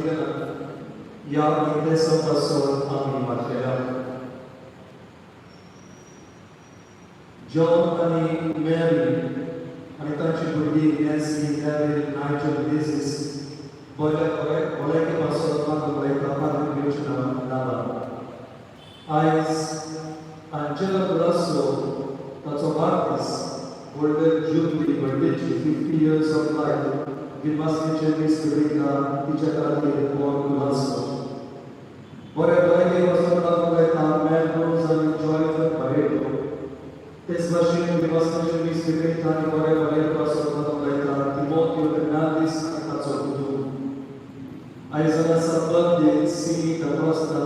Solidaridad या इंटेसोपासून आम्ही वाचलेला जॉन आणि मेरी आणि तांची भुरगीं नॅन्सी, डेव्हिड, नायजल, डेझिस भलायकेपासून मागून उलयता पाद्री नांवां. आयज आंजेला ग्रासो ताचो वाडदीस गोल्डन जुबली बर्थडेची 50 years of life गिमासनेचे मिस्टरीका तिच्या खातीर बोन ग्रासो बरे भलायकेपासून मागून उलयता मेलरोज आनी जॉयफुल परेडो तेच भाशेन गिमासनेचे मिस्टरीका आनी बरे भलायकेपासून मागून उलयता तिमोथेओ फेर्नांडीस आनी ताचो कुटुंब. आयज आसा बर्थडे सिमी दा कोस्ता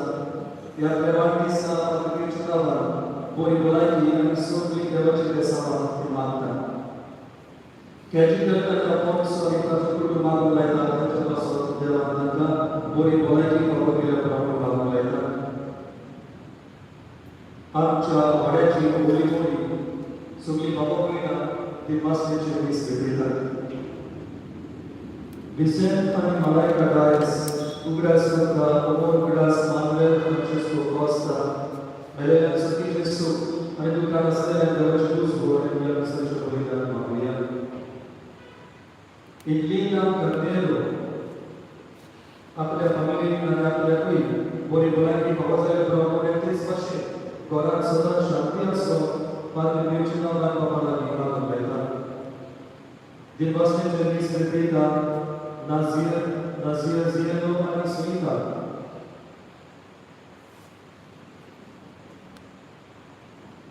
ह्या वाडदिसा पत्रिकेच्या नांवान बरी भलायकी आनी सगळी देवाची देसावां ती मागता. कॅजिकल आनी अफोन्सो आनी ताचो कुटुंब मागून लायता तांच्या पासून देवान तांकां बरी भलायकी बाबा केल्या प्रमाण मागून लायता. आमच्या वाड्याची होली मोडी सगळी बाबा भयणां ती मासनेचे दीस भेटयतात. विसेंट आनी Malaika Dias Ugras Luca, Amor Ugras, Manuel Francisco Costa, Helena Sati Jesu, आणि तुका नसलेल्या देवाची दुसरो आणि या नसल्याच्या बलिदान मागूया. इल्लिना कर्नेलो आपल्या फॅमिलीन आणि आपल्याकूय बरी भलायकी फावो जाल्या प्रमाणे तेच भाशेन घरांत सदां शांती आसो पाद्री पियोच्या नांवान बाबा लागीं मागून लायता. दिनवासनेचे दीस भेटयता Nazir Zieno आणि सुनीता.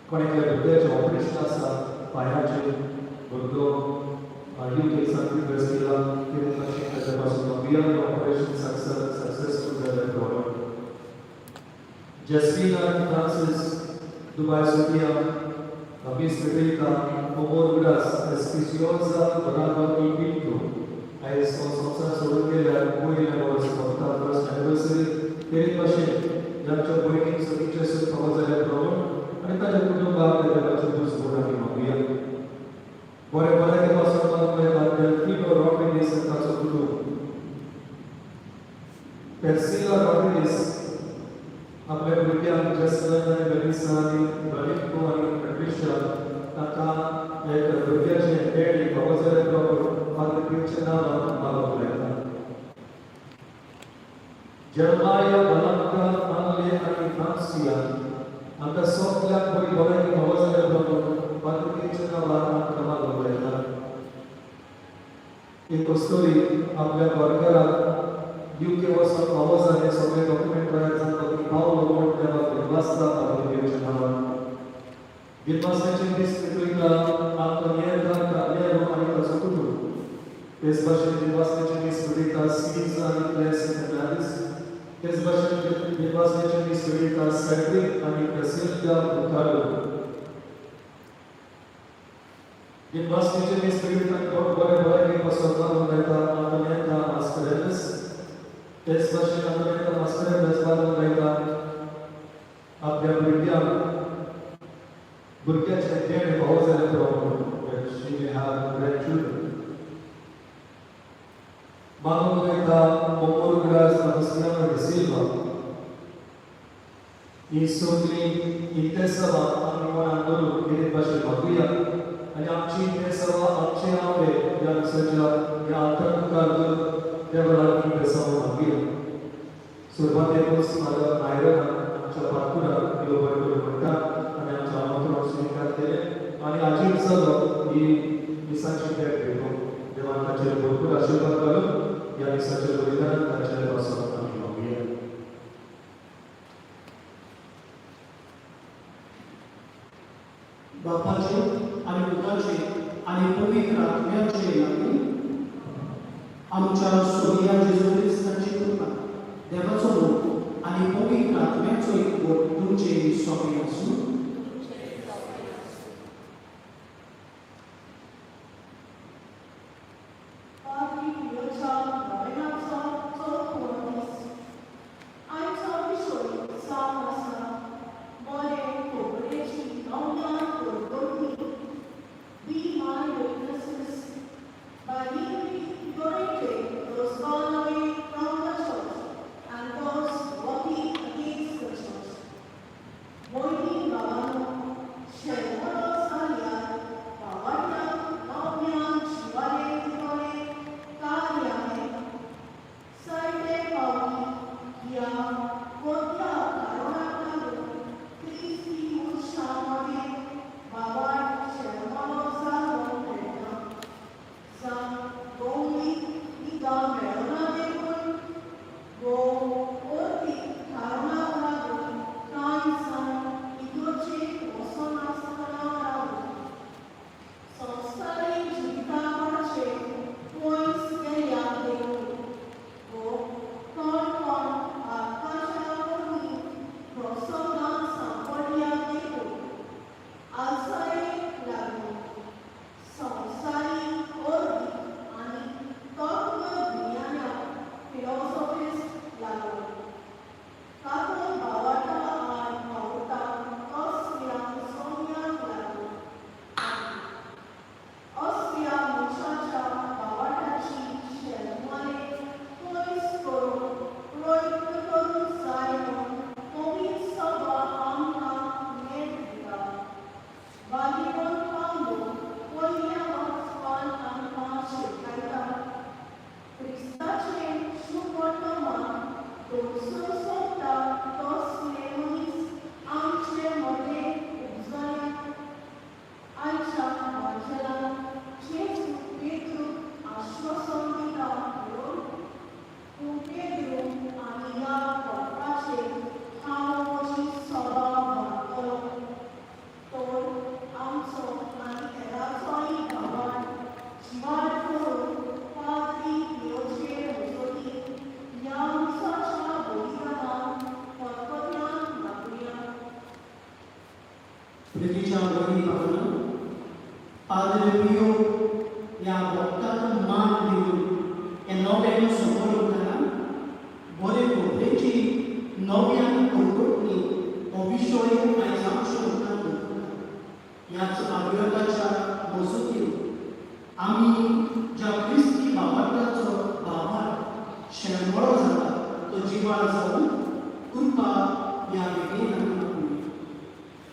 कोणाच्या भुरग्याचें ऑपरेशन आसा पांयाचेर भुरगो UK सर्टिफिकेट केला ते भाशेन ताच्या पासून बियॉन्ड ऑपरेशन सक्सेसफूल जालें प्रॉब्लेम. जेस्मिना आनी फ्रांसीस दुबाय सोफिया मिस भेटयता Amor Ugras Espiciosa Donato e Pinto. आयज संवसार सोडून गेल्यार पयल्या वर्स फक्त फर्स्ट एनिवर्सरी तेच भाशेन जांच्या भयणीक सगळीचे सूख फावो जाल्या प्रमाण आनी ताच्या कुटुंबाक देवाचे दुसरो आमी मागुया. बरे भलायके पासून मागून लायता डेल्फिनो रॉड्रिगीस आनी ताचो कुटुंब. पेर्सिला रॉड्रिगीस आपल्या भुरग्यांक जेसलन आनी बेनिसा आनी बलिको आनी पेट्रिशा तांकां एक भुरग्याचें डॅडी फावो जाल्या प्रमाण पाद्री पियोच्या नांवान मागून लायता. जर्माया बलांका आंगले आनी फ्रांसिया हांकां सगळ्यांक बरी भलायकी फावो जाल्या प्रमाण पाद्री पियोच्या नांवान आमकां मागून लायता. एक स्टोरी आपल्या बर्गराक UK वचून फावो जालें सगळे डॉक्युमेंट तयार जाता की पावलो मोंटेलाक वाचता पाद्री पियोच्या नांवान. गिमासनेचे दीस भेटयता आंतोनिएटा कार्नेलो आनी ताचो कुटुंब. तेच भाशेन गिमासनेचे दीस भेटयता सीज आनी क्लेस फेर्नांडीस. तेच भाशेन गिमासनेचे दीस भेटयता सेड्रिक आनी प्रेसिल्डा बुकालो. गिमासनेचे दीस भेटयता बरे भलायके पासून मागून लायता आंतोनिएटा मास्करेनस. तेच भाशेन आंतोनिएटा मास्करेनस मागून लायता आपल्या भुरग्याचें देण फावो जाल्या प्रमाण शी मे हॅव ग्रॅंडचिल्ड्रन. मागून लायता Amor Ugras Agostinho da Silva. ही सगळी इंटेसवां आमी मनान दवरून कितें भाशेन मागुया आनी आमची इंटेसवां आमचे आवडे ह्या दिसाच्या ह्या आल्तार मुखार दवरून देवा लागीं इंटेसवां मागुया. सुरवातेकूच म्हाका नायरन आमच्या पातकुराक देव बरें करूं म्हणटा आनी आमच्या आमंत्रण स्विकार केलें आनी आजीर जालो ही दिसाची भेट घेवून देवान ताचेर भरपूर आशिर्वाद घालून ह्या दिसाचें बलिदान ताचे पासून आमी मागुया. बापाचे आनी पुताचे आनी पवित्र आत्म्याचे नांवान आमच्या सोर्या जेजू क्रिस्ताची कृपा देवाचो मोग आनी पवित्र आत्म्याचो एकवट तुमचे सोबीत आसूं. By me, your those following from the church. प्रीतीच्या बहिणी भावना पादरे पियो या भक्तांना मान देऊन या नव्यानं समोर उठाला बरे कोठेची नव्यानं कोणकोणनी अविश्वरी आयजांश होता याच आग्रहाच्या मजूतीत आम्ही ज्या ख्रिस्ती बाबांचा बाबा शेणवळ झाला तो जीवाला जाऊन कृपा या वेगळी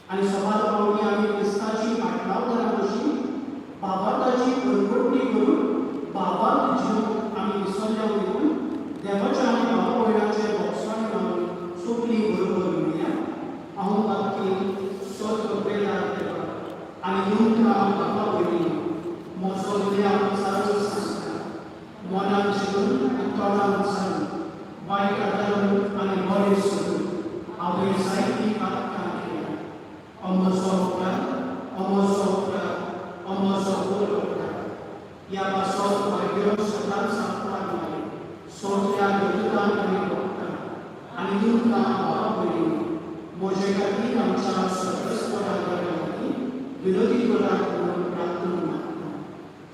आणि समाजाप्रमाणे आम्ही ख्रिस्ताची पाठलाव करावी बाबाची कोणकोणती करून बाबात जीवन आम्ही विसरल्यावर येऊन देवाच्या आणि बाबा वडिलांच्या बॉक्साने लावून सोपली बरोबर मिळूया अहो बाकी स्वर्ग प्रेरणा आणि युद्ध बाबा वडिल मोसोल्या सर्व संस्कार मनात जीवन तोंडात सांग वाईट आदर आणि बरे सोडून आपले साहित्यिक या पासोर भाग्य सदान सापडा सोडल्या गरुदान आणि दुर्गा बाबा मोजेगाती आमच्या सर्वस्वरांनी विरोधी करून प्रार्थना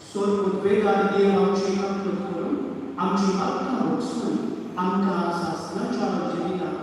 सोड उद्वेगार देव आमची प्रार्थना करून आमची प्रार्थना उचलून आमका शासनाच्या जिवितात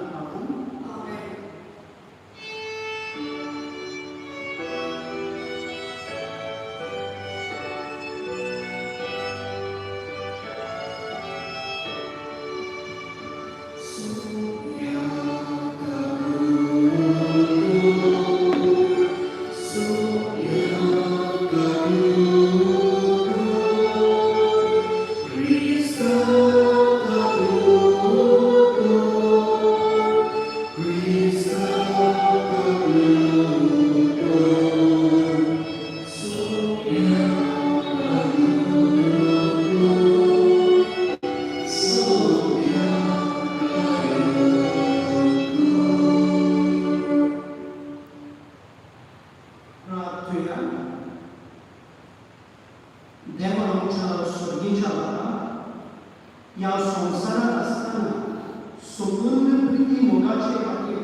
या संसारात असताना सोपून प्रीती मोगाचे वाटे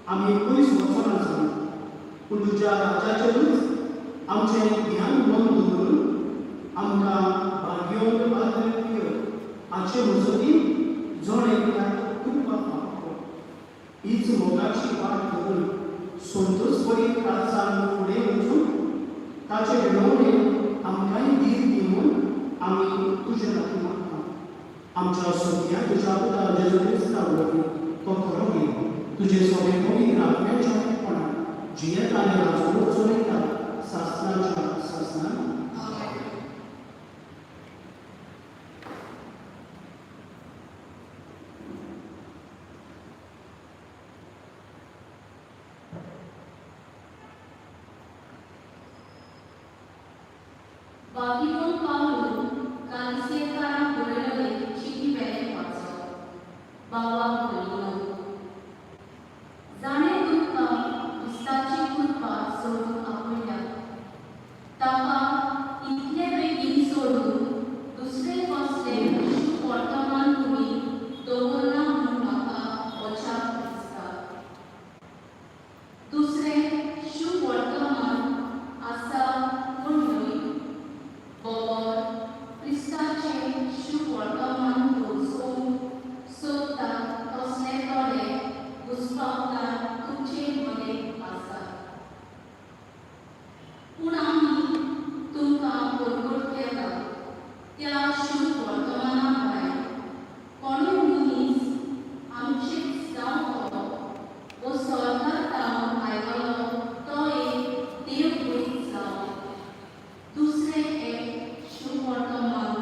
आम्ही कोणीच वचना झालो पण तुझ्या राज्याचेरूच आमचे ध्यान मन दवरून आमकां भाग्योन आदरिय आचे मजती जण एकल्याक कृपा पावो हीच मोगाची वाट धरून संतोषपरी प्रार्थना फुडें वचून ताचे विनवणे आमकांय धीर दिवन आमी तुजे लागीं मागता आमच्या सगळ्या तुझ्या पुता जेजू ख्रिस्तावरवी तो खरो घे तुझे सगळे पवित्र आत्म्याच्या एकपणान जियेत आनी राजवट चलयता शासनाच्या शासनान Babilon Paulo, Kalisieta Borelli, Chiki Bele Pazo. गांवांक भरिनो जाणें तुमकां क्रिस्ताची कृपा सोडून आपयल्या ताका इतले बेगीन सोडून दुसरे कसले शुभ वर्तमान तुमी दवरना म्हूण म्हाका अजाप दिसता. दुसरें शुभ वर्तमान आसा म्हूण न्हय, बरोबर क्रिस्ताचें शुभ वर्तमान पोसोवंक सोदता तसले थोडे घुसपावतार तुमचे मदें आसा. पूण आमी तुमकां परगट केला त्या शुभ वर्तमाना भायर कोणूय मनीस आमचेच जावं वो स्वर्गांतावन आयलो तो एक देवदूत जावं दुसरें एक शुभ वर्तमान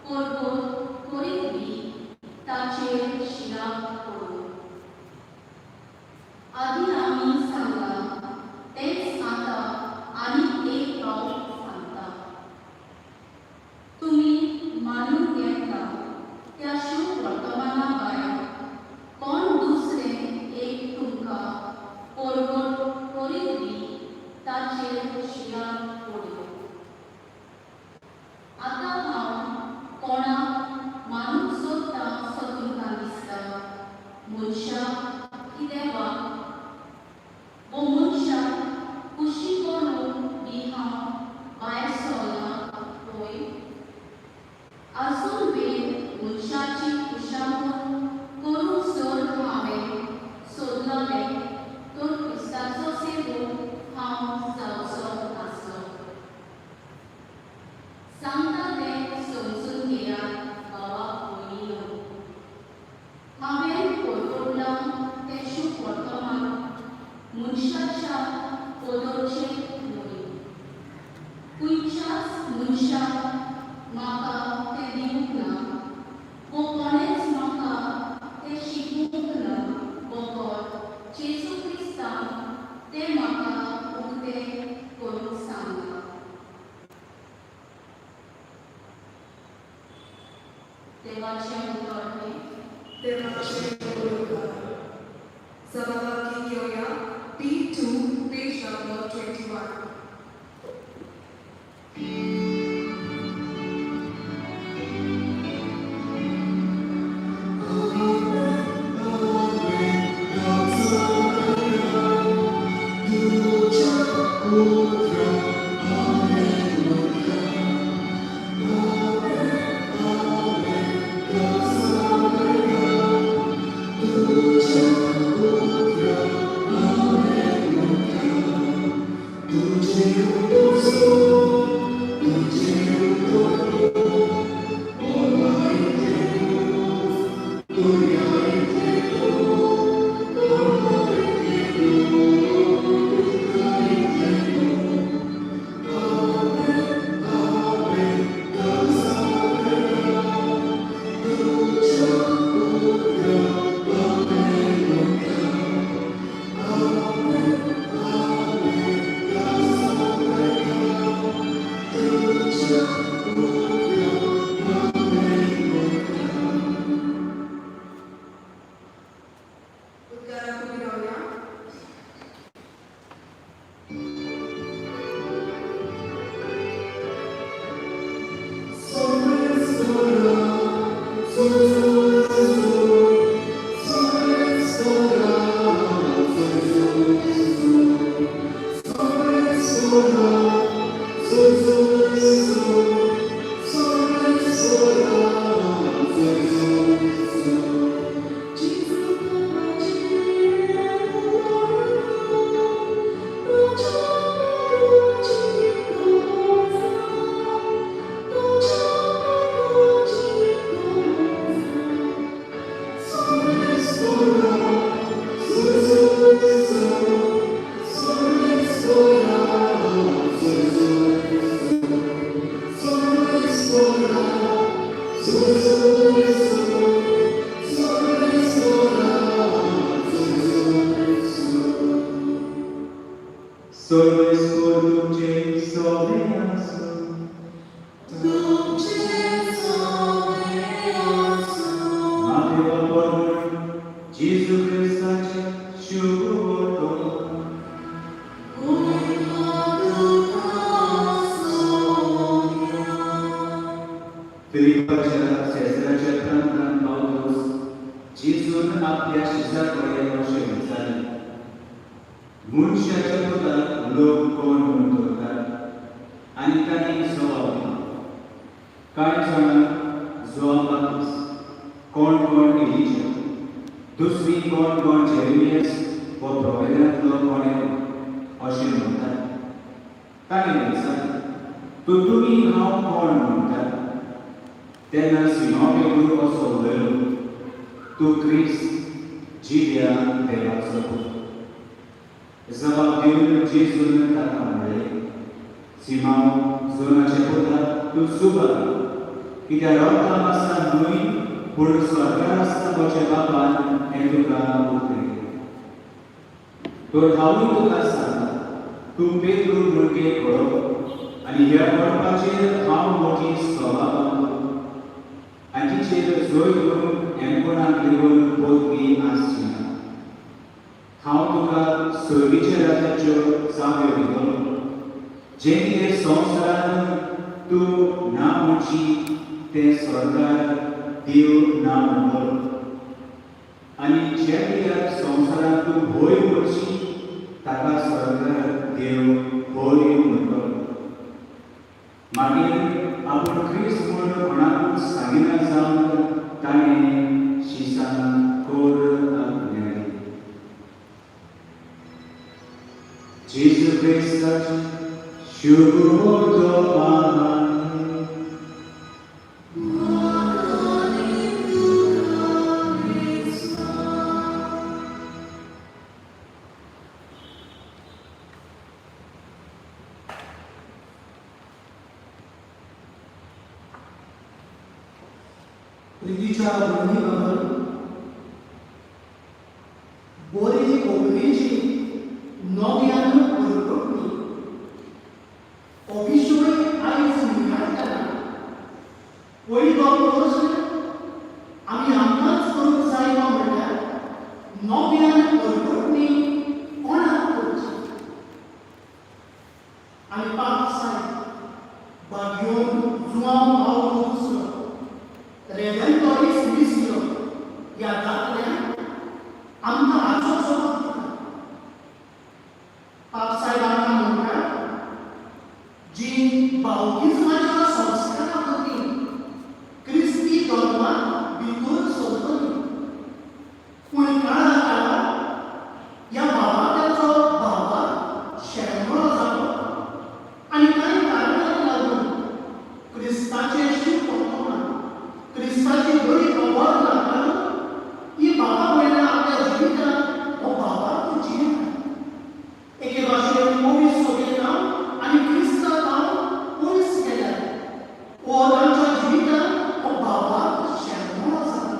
परगट करीत बी ताचेर शिराक पडूं. आदी आमी सांगलां तेंच आतां आनीक एक फावट सांगता. तुमी मानून घेता त्या शुभ वर्तमाना भायर कोण दुसरें एक तुमकां परगट करीत बी ताचेर शिराक पडूं. आतां हांव कोणाक मानूंक सोदता सो तुमकां दिसता, मनशाक की देवाक? वो मनशाक खुशी करूंक बी हांव भायर सरलां पळय. आजून मेरेन मनशाची खुशामद करूंक जर हांवें सोदलें तर क्रिस्ताचो सेवक हांव जावचो नासलो. सांगता तें समजून घेयात भावा भयणीनो. हांवें परगटलां तें शुभ वर्तमान मनशाच्या पदरचें न्हय, खंयच्याच मनशाक म्हाका तें दिवंक ना वो कोणेच म्हाका तें शिकोवंक ना, बरोबर जेजू क्रिस्तान तें म्हाका उक्तें करूंक सांगलां. देवाचें उतर देवाचे उलोवपाक. सभागाची घेवया P2 पेज नंबर 21. आपल्या शिष्याकडे अशें विचारलें, मनशाच्या पुताक लोक कोण म्हूण धरतात? आनी ताणें जबाब दिलो, कांय जाणांक जोआन बाप्तिस्त, कोण एलिशा, दुसरी कोण जेरेमियास वो प्रॉफेटांतलो कोणें अशें म्हणटात. ताणें विचारलें, तुमी हांव कोण म्हणटात? तेन्ना सिमोन पेद्रू असो उलयलो, तूं क्रिस्त, जिव्या देवाचो पूत. जबाब दिवन जेजून ताका म्हणलें, सिमोन जोनाचे पुता, तूं सुबार, कित्याक रोखता आसता न्हय, पूण स्वर्गार आसता म्हज्या बापान हें तुका उक्तें केलें. तर हांवूय तुका सांगता, तूं पेद्रू मुळगे घडोवप, आनी ह्या घडपाचेर हांव मोठी सभा बांदतलों, आनी तिचेर जोय करून एमकोणाक लेगून पोतगी आसची ना. हांव तुका सोयरीच्या राजाच्यो चाव्यो दितलों. जें कितें संवसारांत तूं ना म्हणशी तें स्वर्गार देव ना म्हणटलो, आनी जे कित्याक संवसारांत तूं भोय म्हणशी ताका स्वर्गार देव भोय म्हणटलो. मागीर आपूण क्रिस्त म्हूण कोणाकूच सांगिना जावन ताणें शिसांक कोर आज्ञा दिली. जेजू क्रिस्ताची शुभ वर्तमान. प्रितीच्या भयणी बरोबर बोरी कोंकणीची नव्यान परतुणी अभिशोय आयज निघाटना पयलो प्रश्न आमी आमकांच करूंक जाय तो म्हणल्यार नव्यान परतुणी कोणाक करची. आनी पाप साय बागयोन जुआंव पावलो दुसरो रेडेंटोरीस मिसियो ह्या दाखल्यान आमकां हाचो जबाब दिता. पापसायब आमकां म्हणटा जी बावकिजमाच्या संस्कारा वतीन क्रिस्ती धर्मांत भितर सरतली, पूण काळा काळान ह्या बाबात्याचो भावाक शेणवळो जालो आनी कांय कारणांक लागून क्रिस्ताचें शीक पडटना क्रिस्ताची बरी खबर लागताना ही बाबा भयणां आपल्या जिवितांत हो बाबाक जियेता. एके भाशेन पवीस सोदयेन आनी क्रिस्तांत हांव पयस गेल्यार वो तांच्या जिवितांत हो बाबाक शेणवळो जाता.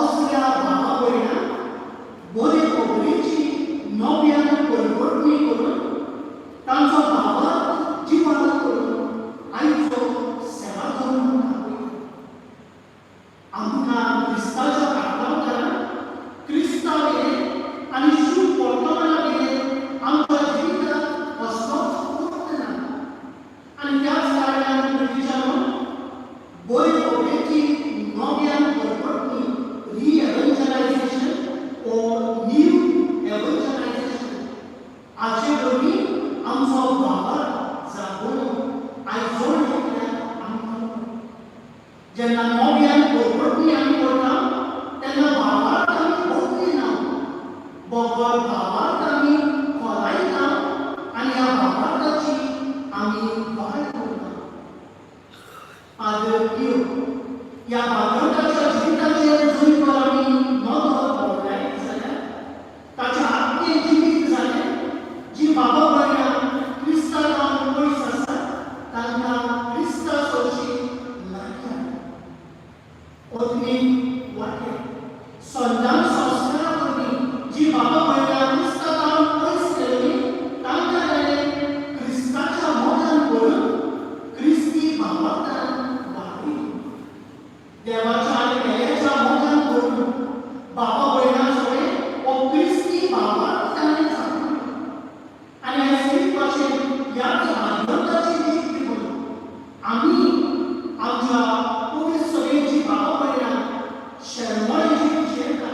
असल्या बाबा भयणांक बरे खबरेची नव्यान परगटणी करून तांचो बाबाक जिवालो करून आयचो सेवा करून आमकां क्रिस्ताच्या काळांतल्यान क्रिस्तावेले आनी शुभ वर्तमाना वेले आमच्या जिवितांत कसलोच फरक ना. आनी त्याच कारणान प्रितीच्यानो बरे खबरेची नव्यान परगटणी रिएव्हंजलायझेशन ओर न्यू एव्हंजलायझेशन हाचे वरवीं आमचो बाबा जागोवन आयजोळ घेतल्यार आमकां जेन्ना नव्यान परगटणी आमी करता तेन्ना बाबाक आमी बदलिना, बगर बाबाक आमी खोलायता आनी ह्या बाबाकाची आमी वाड करता. आदर पियो ह्या बाबाकाच्या जिविताचेर जरी तर आमी नदर पडलायत जाल्यार ताचें आत्मेक जिवीत जालें. जी बाबा भयणां क्रिस्तांत पयस आसात तांकां क्रिस्ता सोडची लागल्या. पत्नीक वाटे संतान संस्कारा वरवीं जी बाबा भयणां क्रिस्तांत पयस गेल्लीं तांकां ताणें क्रिस्ताच्या मोगान पळोवन क्रिस्ती बाबातान वाडली. देवाच्या आनी मेल्याच्या मोगान पळोवन बाबा भयणां सगळें हो क्रिस्ती बाबाक ताणें सांगलें. आनी हेच भाशेन ह्याच आनंदाची दिश्टी म्हणून आमी आमच्या पवित्र सभेची बाबा भयणां शेणवळेची जेवता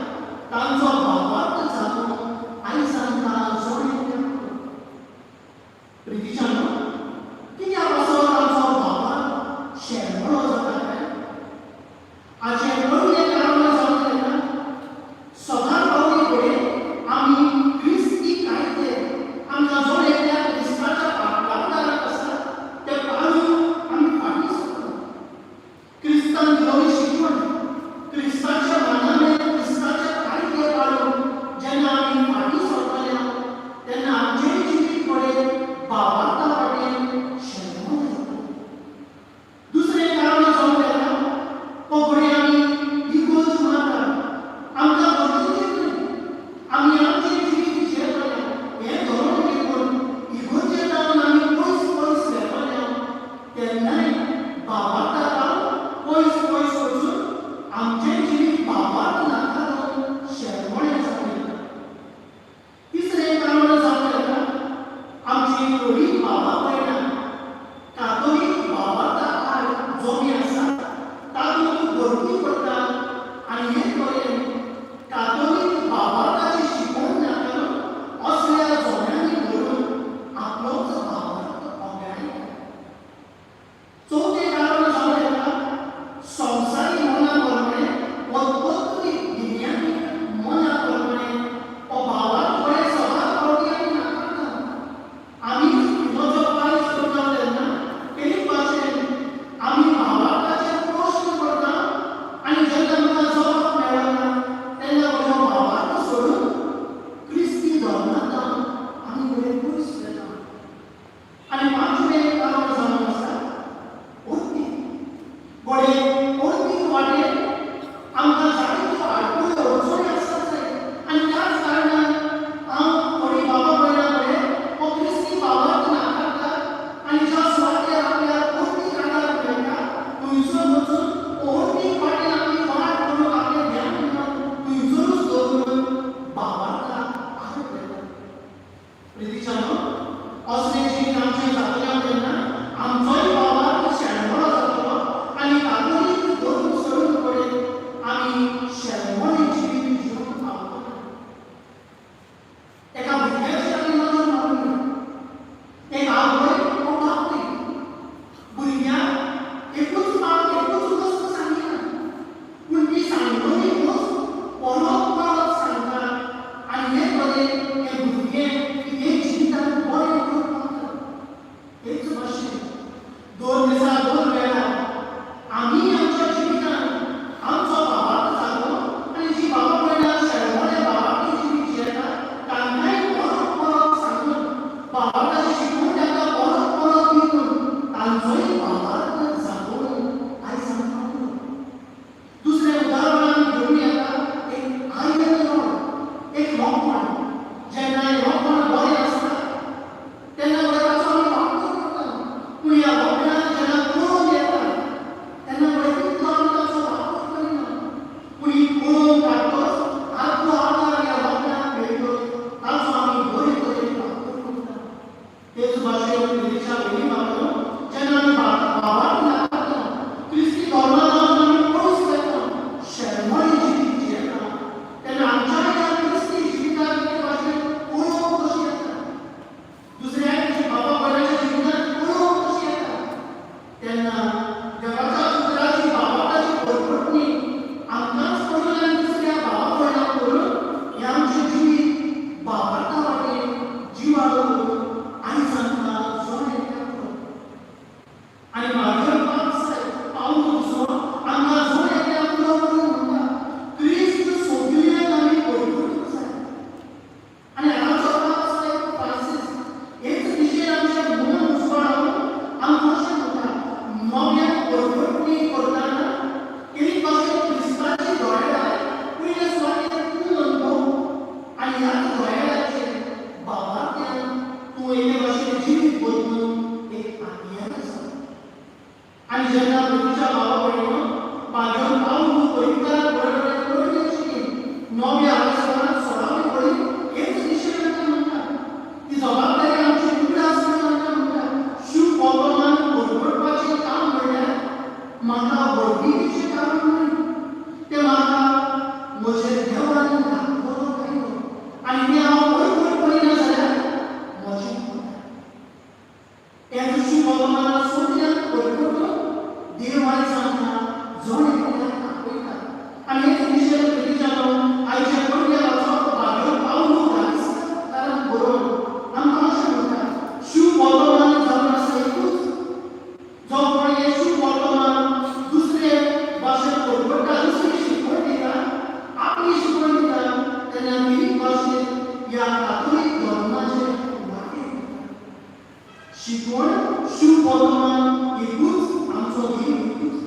शिव भगवान एकूच आमचो देव एकूच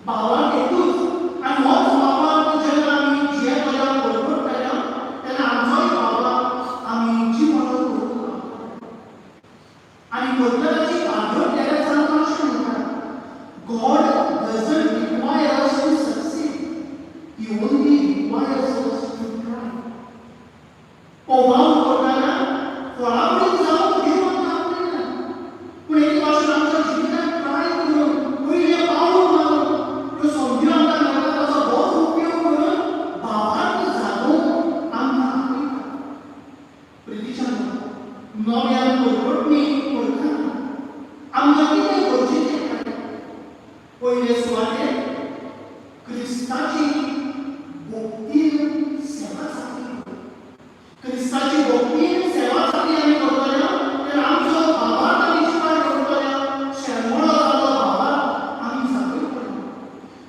भावाक एकूच आणि होच बाबा जेन्ना आमी जे बऱ्या बरोबरताल्या तेन्ना आमचोय बाबा आमी जिवंत करून आणि करतल्याची आदर केल्या जाता अशें म्हणटा God doesn't require us to succeed. He only requires us to try. पोवाव करताना फळावळीक जावंक देवाक आपयना पूण एक भाशेन आमच्या जिवितांत ट्राय करून पयले पावल मारून त्यो संदी आमकां मेळटा ताचो बरो उपयोग करून बाबाक जागोवंक आमकां आपयता. प्रितीच्यान नव्यान परगटणी करतना आमकां कितें गरजेचें पयले सुवातेर क्रिस्ताची भोक्तीन सेवा जातली. क्रिस्ताची भोक्तीन सेवा जातली आमी करतल्या तेन्ना आमचो बाबाक आमी जिवार करतल्या शेणवळो जाल्लो बाबाक आमी जागयतले.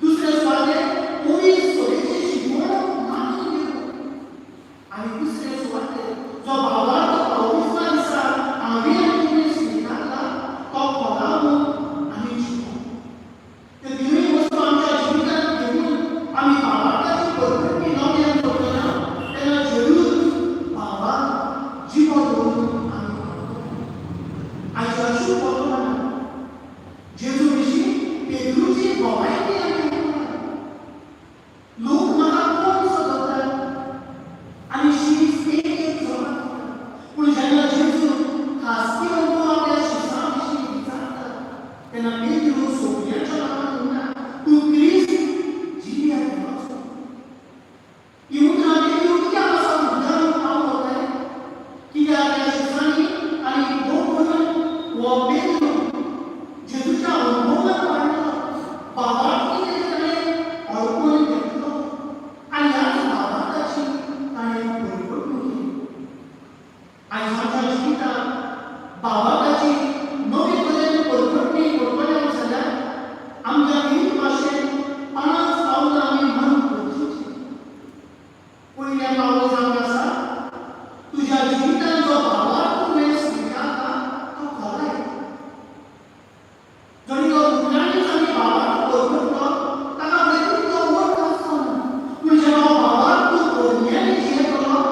दुसरे सुवातेर पवित्र सोयेची शिकवण मानून घेवप आनी दुसरे सुवातेर जो बाबाक 24 दिसा हांवें आनी तुवें स्विकारला तो खोलावून आमी जिवप. ते तिनूय वस्तू आमच्या जिवितांत घेऊन आमी बाबाची परगटणी नव्यान करतना तेन्ना जरूर बाबाक जिवो दवरून आमी वावरतले. आयच्या शुभ वर्तमानांत जेजू विशीं पेद्रूची भोवायकी आमी आयकल्या. लोक म्हाका कोण सदरतात आनी शीस एक एक जोरान दिता. पूण जेन्ना जेजू खासगी अनुभव आपल्या शिसां विशीं विचारता तेन्ना पेद्रू सोबऱ्याच्या नांवान म्हणटा तूं क्रिस्त जिविया देवाचो. ही उतरां पेद्रू कित्याक असो मुद्दाम काम करताय कित्याक त्या शिसांनी आनी भोव करून हो पेद्रू जेजूच्या अनुभवान वाडलो. बाबाक कितें ताणें अळकून घेतलो आनी ह्याच बाबाकाची ताणें परगटणूक केली. आयज आमच्या जिवितांत बाबाकाची नवे तरेन परगटणी करतले जाल्यार आमच्या विविध भाशेन 5 पावलां आमी मारूंक गरजेचीं. पयलें पावल जावन आसा तुज्या जिवितांत जो बाबाक तुवें स्विकारला तो खोलाय. जरी तो दुखण्यानीच आमी बाबाक परगटलो ताका वेगळी तो वट आसचो ना. पूण जेन्ना बाबाक तूं पोरण्यांनी जियेतलो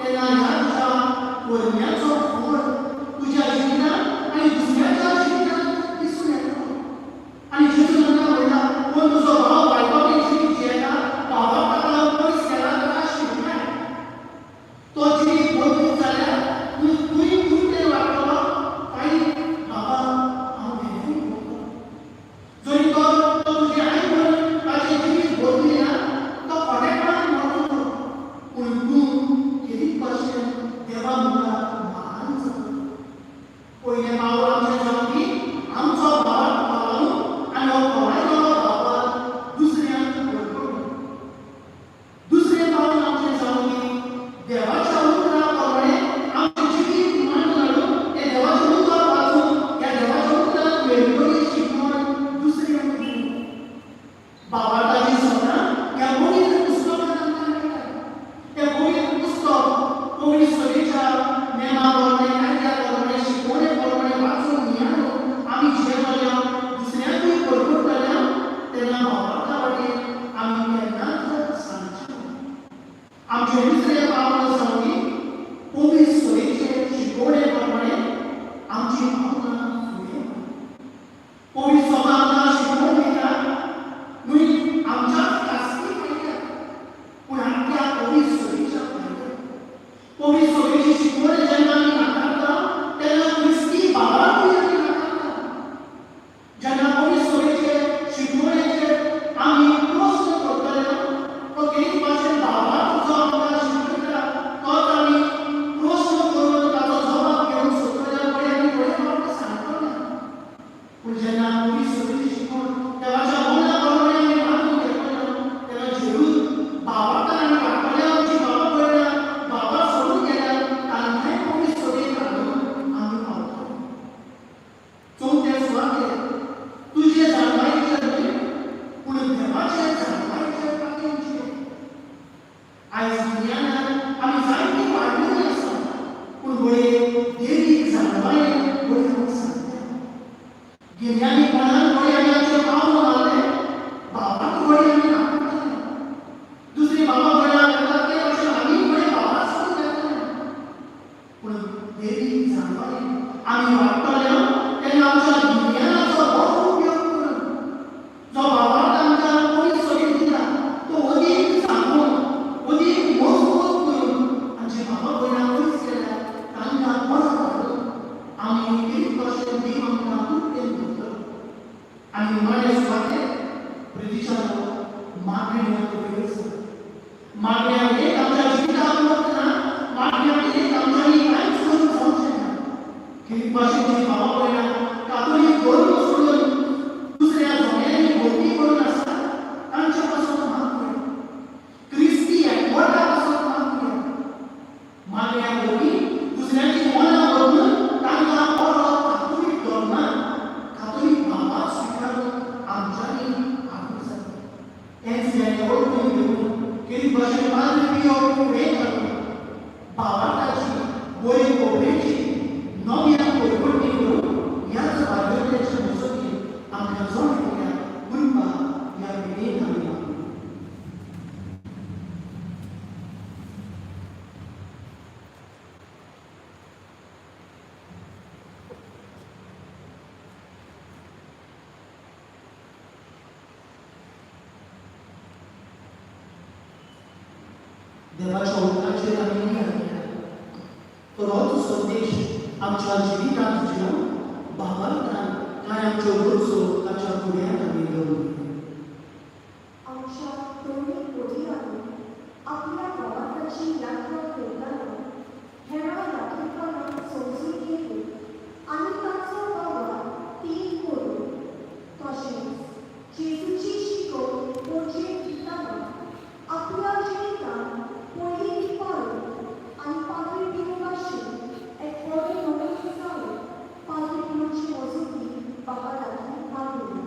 तेन्ना ह्या तुज्या पोरण्याचो फळ तुज्या जिवितांत आनी दुसऱ्याच्या जिवितांत दिसून येतलो. आनी जेजू तांकां म्हणटा कोण तुजो भाव बायकोची जिवीत जियेता बाबाक ताका पयस केला ताका शिकलाय. तो जिवीत बदलूंक जाल्यार तुंय तें वागतलो काय बाबा हांव भेरें करतलो. जरी तो तुजें आयकून ताचें जिवीत बदलिना तो खोटेपणान मरतलो पूण तूं खेरीत भाशेन देवा मुखार महान जातलो. पयलें पावल आमचें जावन की आमचो बाब खोलावून आनी हो खोलायलो बाबा दुसऱ्यांक परगटून. दुसरें पावल आमचें जावन की देवाच्या उतरा प्रमाणें आमचें जिवीत मान घालून तें देवाचें उतर वाचून ह्या देवाच्या उतराक वेगवेगळी शिकवण दुसऱ्यांक दिवप. बाबाची सवनां ह्या पवित्र पुस्तकांत आमकां मेळटा. तें पवित्र पुस्तक पवित्र सभेच्या नेमा प्रमाणें कायद्या प्रमाणें शिकवणे प्रमाणें वाचून न्यान आमी जियेतल्या दुसऱ्यांकूय परगटतल्या तेन्ना बाबाच्या वाटेन आमी केन्नाच सांगचे ना. आमचें दुसरें पावल जावन की पवित्र सभेचे शिकवणे प्रमाणें आमची भावना फुडें व्हरप. पवित्र सभा आमकां शिकवण दिता न्हय आमच्याच खासगी फायद्याक पूण आख्या पवित्र सभेच्या फायद्याक. पवित्र सभेची शिकवण जेन्ना आमी नाकारता तेन्ना क्रिस्ती बाबाकूय आमी नाकारता. जेन्ना पवित्र सभेचे शिकवणेचेर आमी प्रश्न करतले तो एक भाशेन बाबाक जो आमकां शिकयता तोच आमी प्रश्न करून ताचो जबाब घेवन सोदतले फुडें आमी फुडें फावट सांगतले. पूण जेन्ना पवित्र सभेची शिकवण देवाच्या मना प्रमाणें आमी मानून घेतले तेन्ना जरूर बाबाक आमी वागतले आमची बाबा पळयना बाबा सोडून गेल्यार तांकांय पवित्र सभेक हाडून आमी पावतले. चवथे सुवातेर तुजे जाणवायेचेर न्हय पूण देवाचे जाणवायेचेर पातून जिये. आयज दुनियानांत आमी जायतीं वाडलेलीं आसा पूण वळे देवीक जाणवायेन वळे आमी सांगता. गिन्यानी कोणाक गोळी आनी आमचे पाव मारले बाबाक गोळी आनी नापले दुसरी बाबा गोळ्या करतात ते अशें आमी गोळी बाबा सोडून घेतले पूण देवी जाणवाली आमी वाडटले तेन्ना आमच्या गिन्यानाचो बरो उपयोग करून जो बाबाक आमकां कोणी सोडून दिला तो अदीक सांगून अदीक मजबूत करून आमचे बाबा गोळ्या पयस केल्या तांकां बरो काडून आमी एक कशें देव आमकां प्रेम करता आनी उमाडे सुवाते प्रितीच्या मागण्या मागण्या एक आमच्या जिवितांत ना मागण्या एक आमच्यानी कांयच करून जावचें ना कितें भाशेची बाबा पळयना कातोलीक धर्म सोडून दुसऱ्या धर्मांनी भक्ती करून आसा तांचे पासून मागण्या क्रिस्ती एकवटा पासून मागण्या भोगी दुसऱ्याची मनां बदलून तांकां बरो कातोलीक धर्मान कातोलीक बाबा स्विकारून आमच्यानी हाडूंक जाय हेंच ह्या वळखून घेवन कितें भाशेन मागणी पियो फुडें काडून भावार्थाची बरी कोपरेची नव्या कोरपट्टी करून ह्याच वाद्योत्याच्या मजतीन आमकां जोड दिल्या उरपा ह्या पिढीक आमी मागूं देवाच्या उतराचेर आमी नियाळ तोच संदेश आमच्या जिवितांत जिवन भावार्थान कांय आमच्यो गरजो ताच्या फुड्यांत आमी दवरल्यो आमच्या दोन्ही पिढींनी आपल्या भावार्थाची यात्रा करताना हेरा यात्रेकारांक समजून घेतली आनी ताचो वावर तीन करून तशेंच जेजूची शिकवण पोरचेर दिताना आपल्या जिवितांत पयली पावल आनी पातळी दिवपाशी एक व्हड नवो जावन पातळी दिवची मजती बाबा लागीं मागली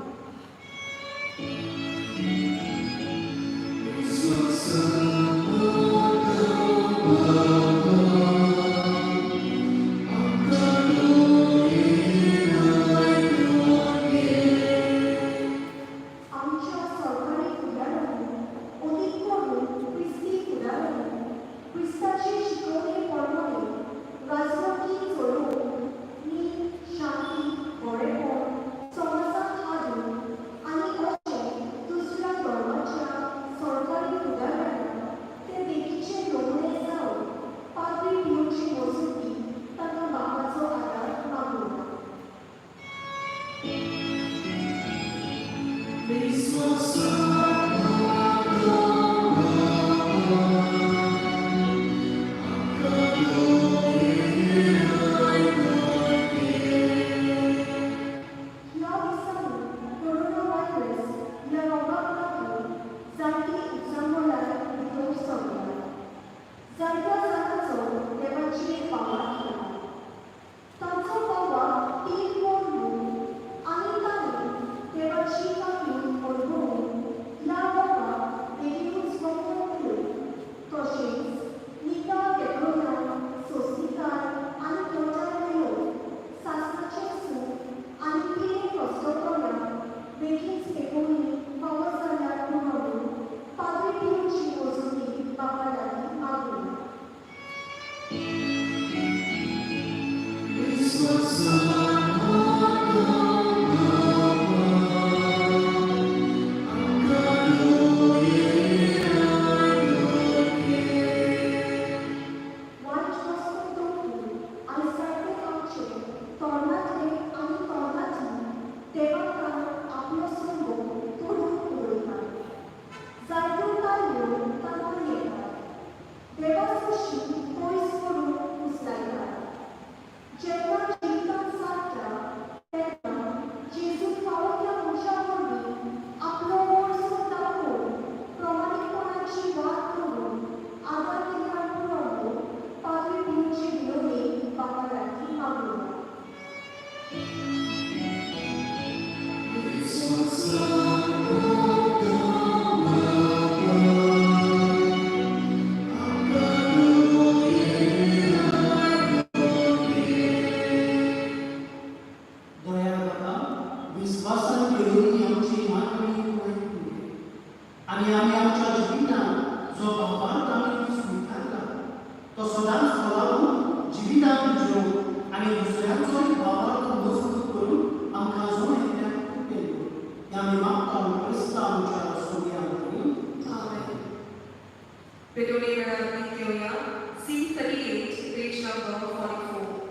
Vidone Vedanti Kyoya, C38, page number 44.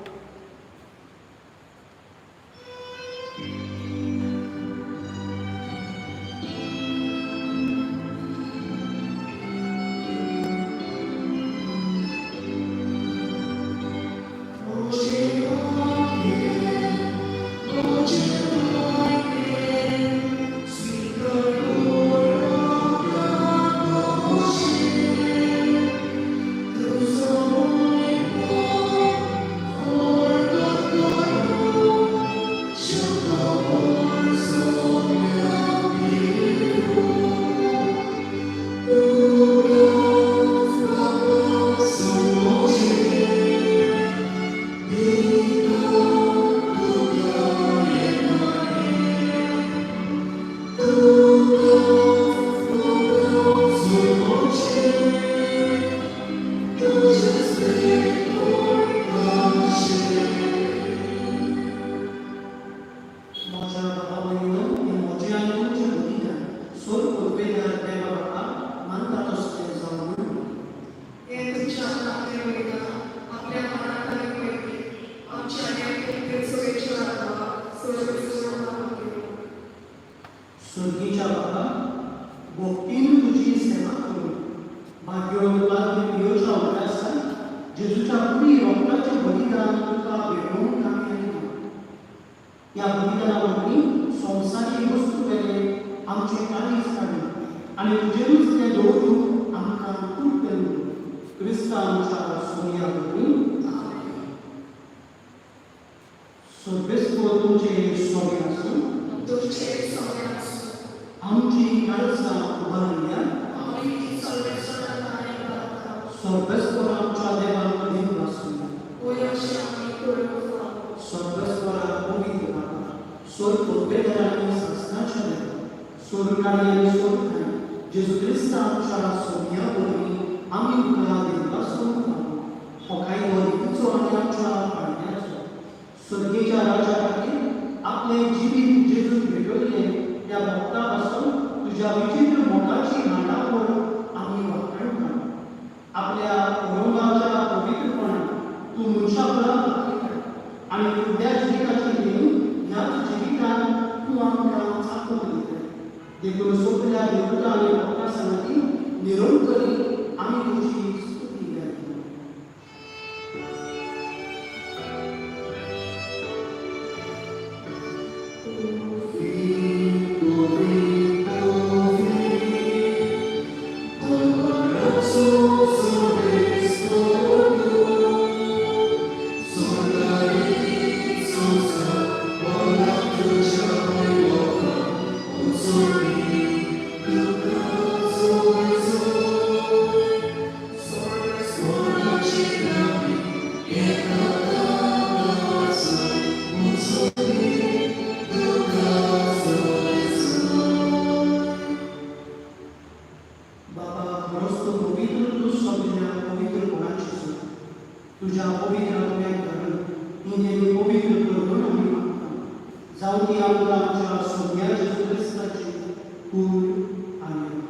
स्वर्गीच्या बाबा भक्तीन तुझी सेवा करू भाग्यवंतांनी प्रियोच्या उद्यासात जेजूच्या पुरी रक्ताचे बलिदान तुका भेटवून कामी या बलिदानावरती संसारी वस्तू केले आमचे काळीज काढले आणि तुझेरूच ते दवरून आमकां तूप केले क्रिस्ता आमच्या सोययावरती स्वर्गस्व तुमचे स्वामी आसूं आमची काळजां उबारल्या स्वर्गस्वर आमच्या देवाक देव आसूं स्वर्गस्वरा पवित्र बाबा स्वर्ग उपेदरांनी संस्थाच्या देवा स्वर्गाने आनी स्वर्गाने जेजू क्रिस्ता आमच्या सोयया वरवीं आमी तुका देवासूं हो कांय वरवीचो आनी आमच्या पाडण्याचो स्वर्गीच्या राजा खातीर आपले जिवीत जेजून भेटवले त्या भक्ता पासून तुझ्या विचित्र मोगाची हांडा करून आमी वाखाण काडू आपल्या औरंगाच्या पवित्रपणान तूं मनशा बळाक दाखयता आनी फुडल्या जिविताची देण ह्याच जिवितान तूं आमकां चाकून दिता देखून सगळ्या देवता आनी भक्तां सांगती निरंतरी आमी तुजी स्तुती गायता तुझ्या पवित्र आत्म्याक घालून इंजेली पवित्र करून आमी मागता जावं ती आमकां आमच्या सोन्या जेजू क्रिस्ताची कूड आनी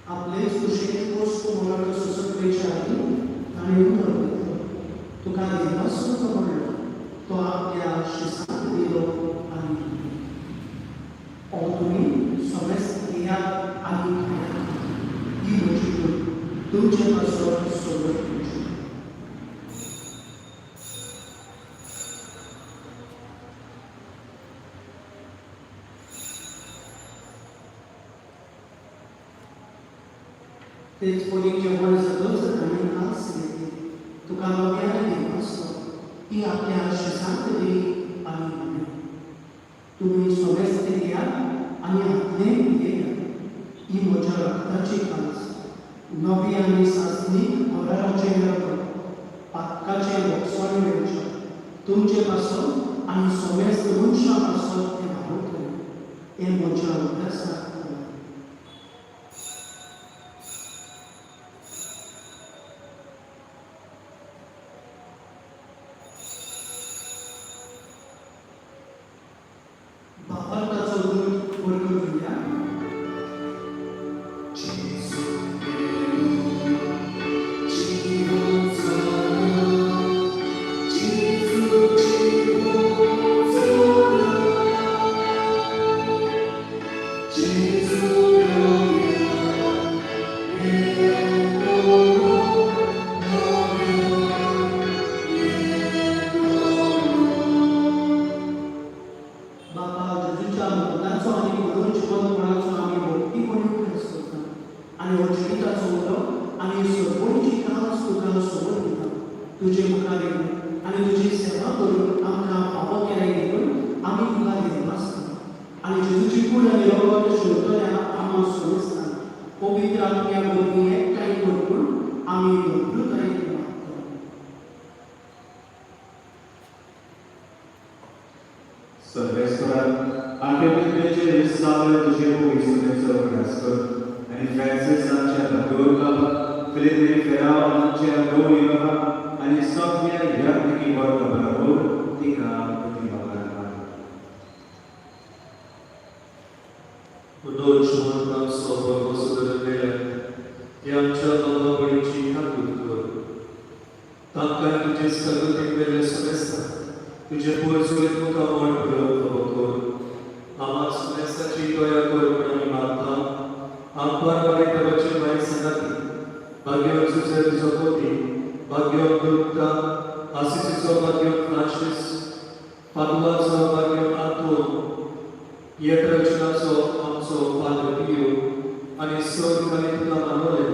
आपलेच कुशेक वस्तू म्हणून सुसुत्रेच्या आदी ताणें उतर दिलो तुका देवासूं तो म्हणलो तो आपल्या शिसाक दिलो आनी हो तुमी समेस्त घेयात आनी खायात ही म्हजी कूड तुमचे पासून सोबत तेच पयलीं जेवण सगळंच आनी खास घेतली तुका नव्यान देवासो ती आपल्या शिसांत दी आनी खाया तुमी समेस्त घेयात आनी आपले घेयात ही म्हज्या रक्ताची खास नवी आनी सासणीक होराचे रगत पातकाचे भोगसण मेळचें तुमचे पासून आनी समेस्त मनशां पासून तें भावूक हें म्हज्या उद्यासाक बापाताचो दूत वर्ग घेया पवित्र आत्म्या बोलवी एकठांय करून आम्ही भरपूरतायेन मागतो. सर्वेश्वराक आमचे पितृचे सगळे तुझे पवित्रतेचो अभ्यास कर आणि फ्रांसिसाच्या भाग्यवंताक फिलिपी फेरावांच्या दोन युवकांक आणि सगळ्या यात्रिकी वर्ग बरोबर तिका प्रतिभागान Noite, mano, só para você ver e a tia nova bonitinha tudo. Tanto que diz que eu tenho que ver essa festa. E depois eu vou ficar morto pelo favor. Amas nessa tia eu agora para me matar. Ampar para que eu te vai sanati. Bagyo José de Zopoti, Bagyo Gupta, Assisi Bagyo Francis, Padua Bagyo Anton, Yetrachna so Padre Pio, ani sor kanitna manole,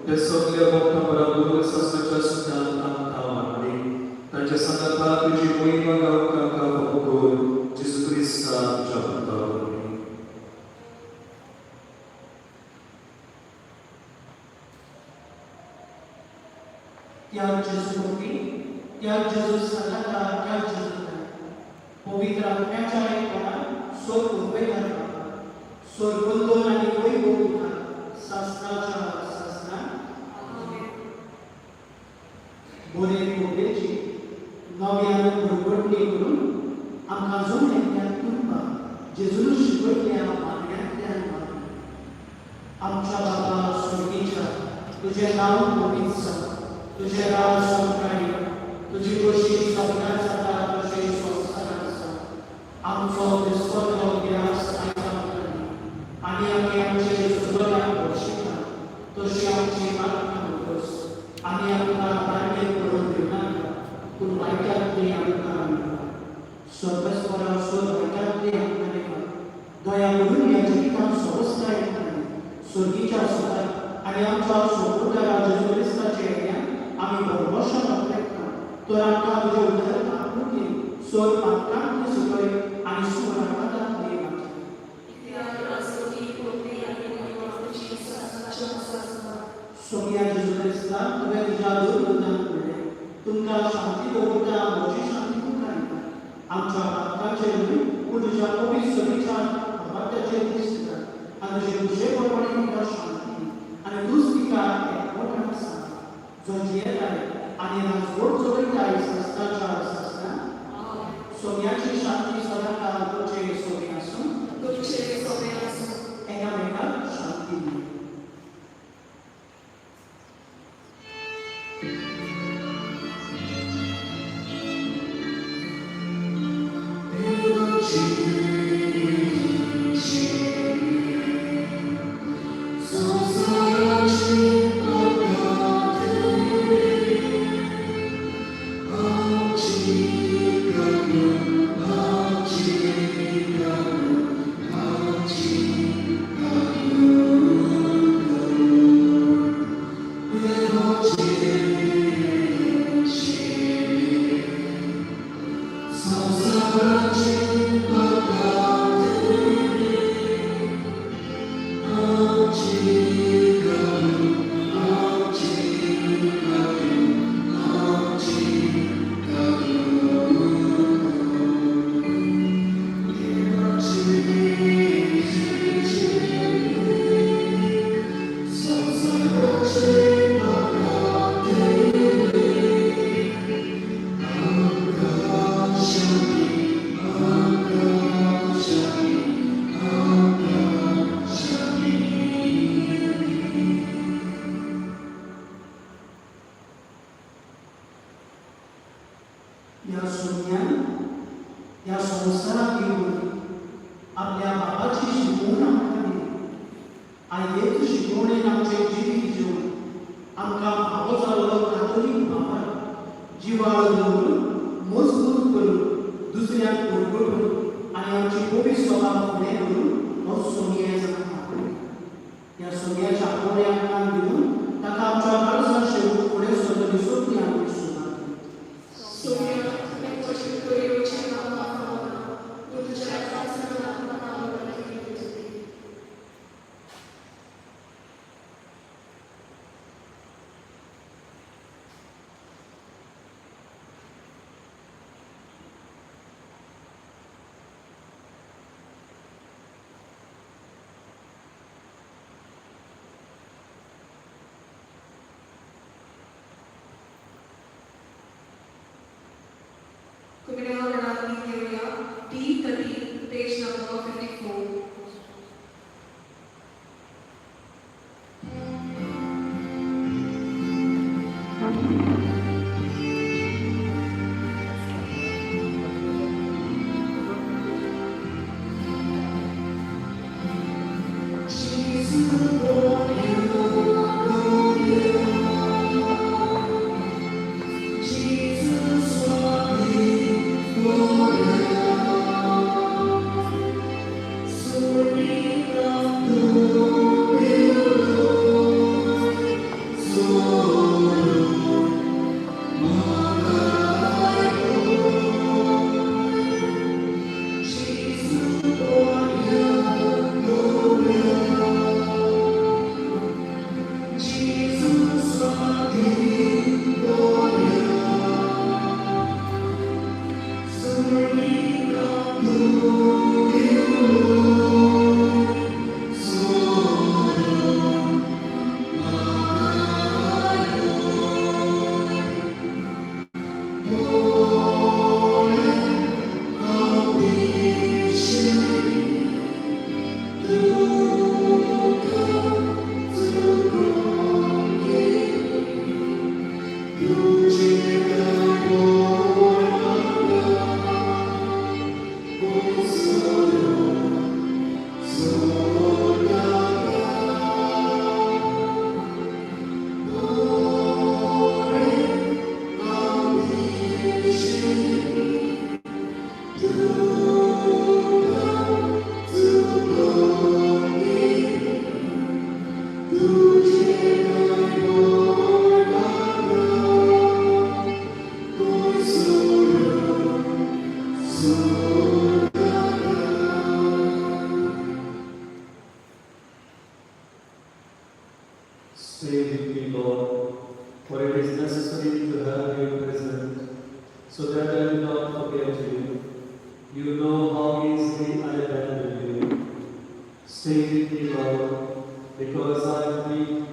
te soglia bokta parabur sasnacha sudan antamani, tacha sanata tuji moima gauka ka pokor, Jesus Christa jabtavani. त्याग जेजूवरती, त्याग जेजू सदाचा, त्याग जेजू पवित्र आत्म्याच्या ऐकण्यात स्वर उभे करतात. स्वर बंधन आणि वैभव शास्त्राच्या शास्त्रात बोरे कोपेची नव्यानं भरभरणी करून आमकां जमलेल्या तुमका जेजून शिकवलेल्या मागण्यांतल्यान आमच्या बाबा स्वर्गीच्या तुझे नाव पवित्र जावं, तुझे राज संकारी, तुझी गोष्टी सगळ्यात जाता तशें संस्कारांत जावं. आमचो दिसपतो गिरास आणि आम्ही आमचे सुबलाक वर्शिता तशी आमची प्रार्थना करतोस आणि आमकां बांडेर पडून दिवनाका पूण वायटांत ती आमकां स्वर्गस्वरा स्वर वायटांत ती आमकां दिवं. दया करून ह्या जिवितांत स्वस्थाय स्वर्गीच्या सुखात आणि आमच्या सोपुतरा जेजू क्रिस्ताचे येण्यात आमी भरवशा मागता. तर आमकां तुजे उदर आपुकी स्वर पातकांत सुकय आणि सुराकांत दी मागता. सोम्या जेजू क्रिस्ता तुवें तुज्या दुर्गंधान पडले तुमकां शांती दवरता म्हजी शांती तुमकां दिता. आमच्या पातकांचेर न्हय पूण तुज्या पवित्र सोबीच्या वाट्याचेर दिसता आनी तुजे खुशेपणान तुमकां शांती दी आनी तूंच तिका एकवटान सांग जो जियेताय आनी राजवट चलयताय संस्थाच्या शास्त्रांत. सोम्याची शांती सदांकाळ तुमचे सोबी आसूं एकामेकाक शांती दी. या सोन्यान या संवसाराक येवन आपल्या बापाची शिकवण आमकां दिली. आयज शिकवणेन आमचें जिवीत जिवन आमकां भावो जाल्लो कातोलीक बापाक जिवाळ दवरून मजबूत करून दुसऱ्याक परगडून आनी आमची पवित्र स्वभाव फुडें व्हरून हो सोन्या जाता. ह्या सोन्याच्या आपोवण्या आमकां दिवन ताका आमच्या काळजांत शेवट फुडें सगळें दिसोवपी आमी सुनात. Theoria, D30, page number 54. Stay with me, Lord, for it is necessary to have you present, so that I will not forget you. You know how easily I abandon you. Stay with me, Lord, because I am weak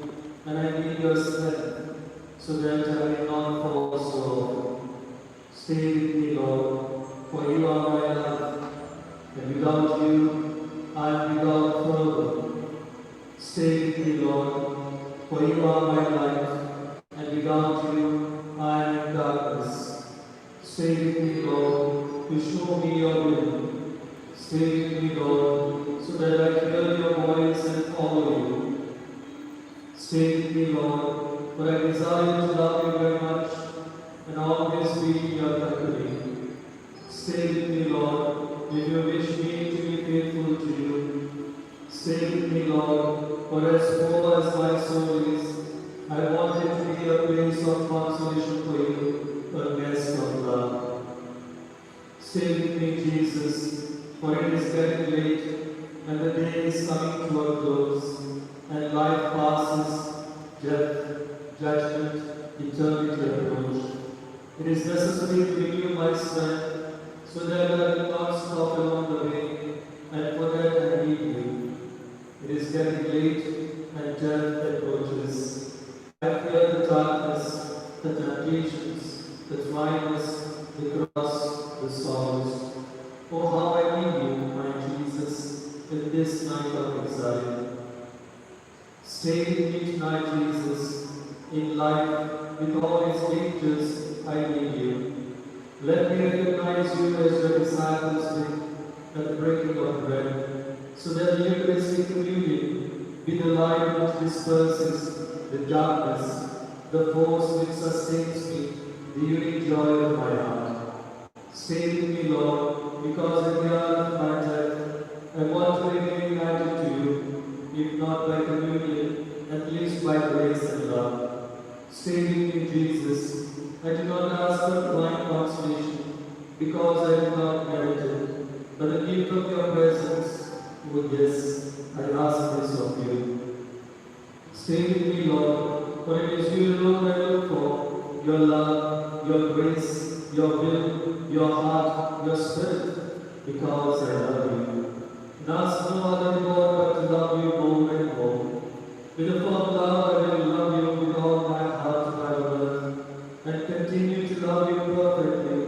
and I need your strength, so that I will not fall so often. Stay with me, Lord, for you are my life, and without you I am without further. Stay with me, Lord, for you are my light, and without you I am in darkness. Stay with me, Lord, to show me your will. Stay with me, Lord, so that I hear your voice and follow you. Stay with me, Lord, for I desire to love you very much and always be in your company. Stay with me, Lord, if you wish me to be faithful to you. Stay with me, Lord, for as poor as my soul is, I want it to be a place of consolation for you, a nest of love. Stay with me, Jesus, for it is getting late, and the day is coming to a close, and life passes, death, judgment, eternity approach. It is necessary to renew my strength, so that I will not stop along the way, and forget I need you. It is getting late, and death approaches. I fear the darkness, the temptations, the dryness, the cross, the sorrows. Oh, how I need you, my Jesus, in this night of exile. Stay with me tonight, Jesus. In life, with all its dangers, I need you. Let me recognize you as your disciples did at the breaking of bread, so that the Eucharistic communion be the light which disperses the darkness, the force which sustains me, the unique joy of my heart. Stay with me, Lord, because in the hour of my death, I want to remain united to you, if not by communion, at least by grace and love. Stay with me, Jesus. I do not ask for divine consolation, because I do not merit it, but the gift of your presence. Oh yes, I ask this of you. Stay with me, Lord, for it is you alone I look for, your love, your grace, your will, your heart, your spirit, because I love you. And ask no other reward but to love you more and more. With a firm love I will love you with all my heart and my earth, and continue to love you perfectly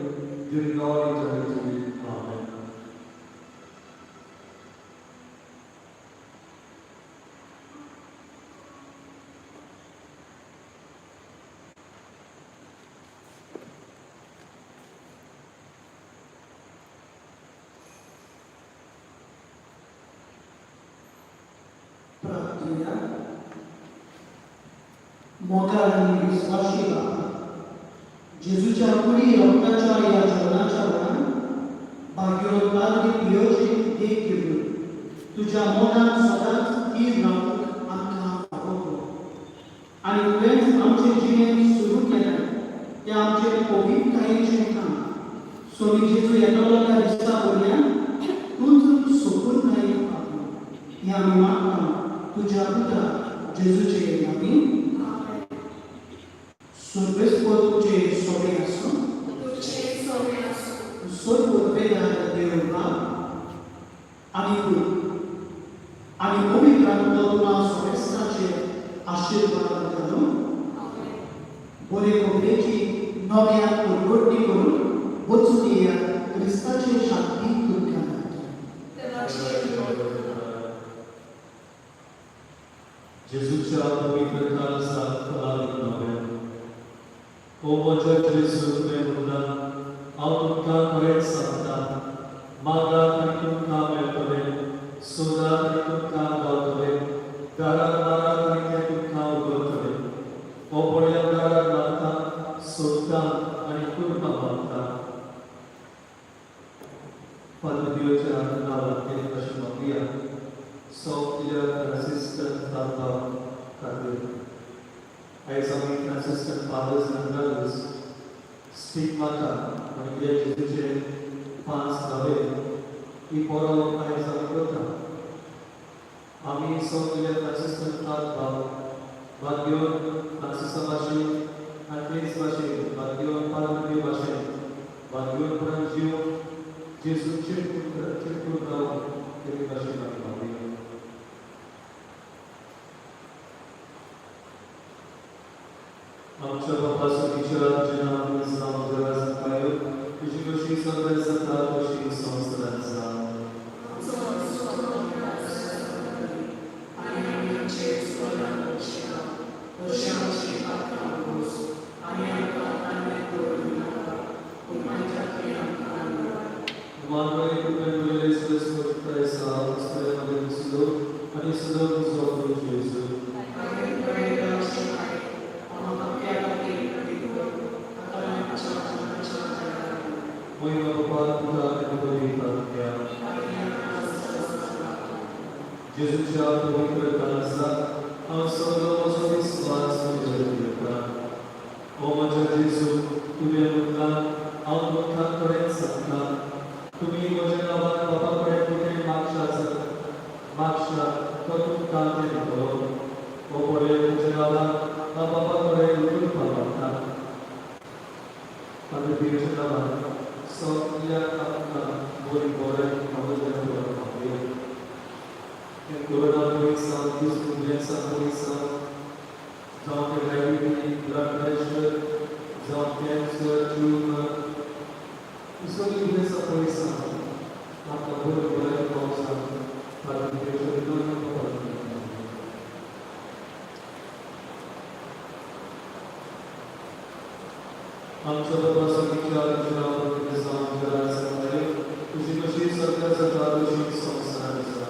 during all eternity. घेऊया. मोठा आणि विश्वासी बाबा, जेजूच्या कुडी रक्ताच्या या जेवणाच्या वेळान भाग्योत्पादक पियोचे देख घेऊन तुझ्या मोठान सदांच स्थिर रावूंक आमकां आवडलो आणि तुवेंच आमचें जिणें सुरू केलें तें आमचेर पवित्रतायेचें काम. स्वामी जेजू येतलो त्या दिसा वयल्यान तूंच सोपूरतायेक पावलो. हें आमी मागता तुज्या पुत्रा जेजूचे नांवान. स्वर्गस्थ तुझे सोबे आसूं. स्वर्ग उपेगार देव बाब आनी तूं आनी पवित्र आत्मा तुला सोबेस्ताचेर आशीर्वाद घालो. बरे कोंबडेची नव्यान उलगडणी करून वचून येया क्रिस्ताचे शांती तुमकां जेजूच्या पवित्र काळजात फलादीक नव्यान ओ म्हज्या जेजू तुवें म्हणलां हांव तुमकां खरेंच सांगता मागात आनी तुमकां मेळटलें, सोदात आनी तुमकां गावतलें, दाराक मारात आनी तें तुमकां उगडटलें. हो पळया दाराक मारता, सोदता आनी तुमकां मागता. Padre Dio ci ha dato la piena Maria, Sofia Franciscan Papa Cardinal. As our Franciscan fathers and brothers, stigmata, Maria Jesuce, Pans Gabe, Iporo as our Gota. Ami Sofia Franciscan Papa, Bagyon Francisca Bashi, Andres Bashi, Bagyon Padre Bashi, Bagyon Francio, Jesus cercul tău, te va și la Maria. Am cerut pasăricia generală în slavă de la Zăcaiu, și să vezi să trată și să o străța. Mântuire cu pentru ele este sfârșită sa, spre de Dumnezeu, ani să dăm Dumnezeu Jesu. Moi mă rog cu tare cu părintea. Jesu cea părintă cansa, am să dăm să vislas cu Jesuita. O mă Jesu, tu mi-ai mâncat, am mâncat corecța ta. तुम्ही वचना बापाकडे कुठे मागशा तो तुमका ते दितलो. हो पळय वचना बापाकडे उठून पावता. Padre Dio ci ha dato soglia a voi cuore a voi della tua Maria. E corona voi santi scudenza voi santi. Jean de Réveil, blood pressure, Jean cancer, tumor. Isoli diventa poi santo, ma lavoro di quella cosa, Padre Dio ci ha dato am cerut pasăricia generală de Zamăgărea Sămării, cu și să crează toată și să o strănăță.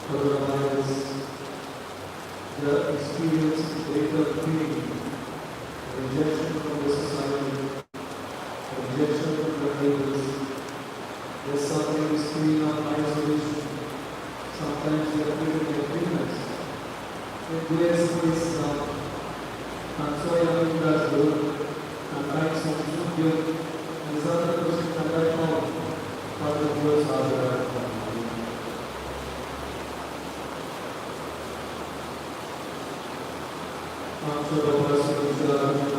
otherwise the experience greater pain, rejection from the society, rejection from the neighbors, the suffering feeling of isolation, sometimes they are feeling like weakness. It wears face down, and so I am as good, and thanks for you, and certain person can I know, how the words are there. I'm sure the person who is there,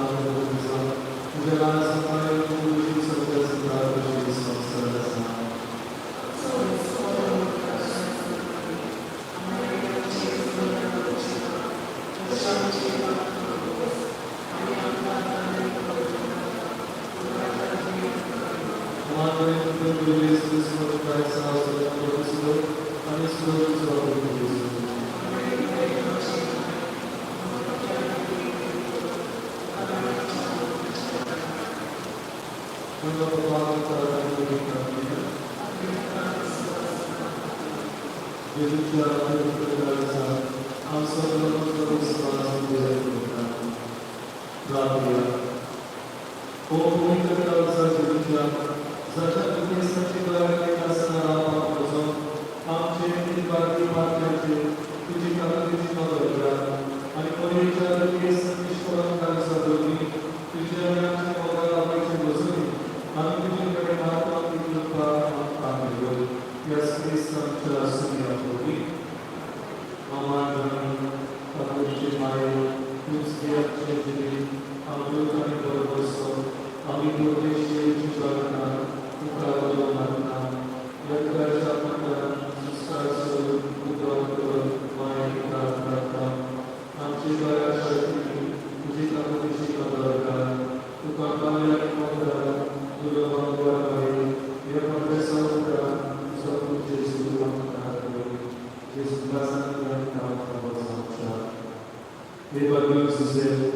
Eva Deus dizer,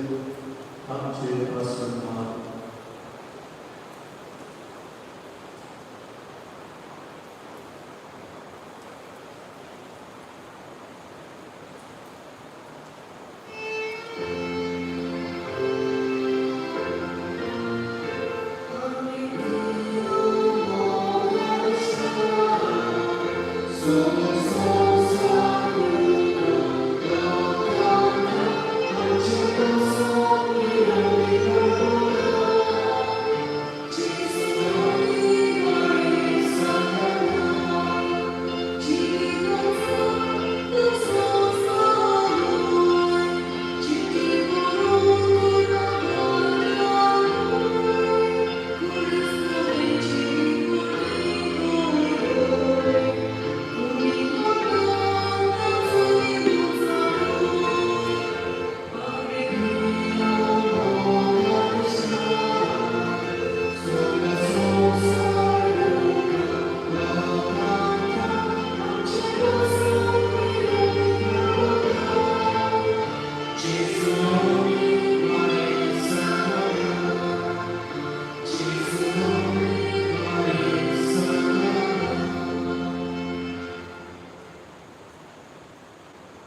Ante a sua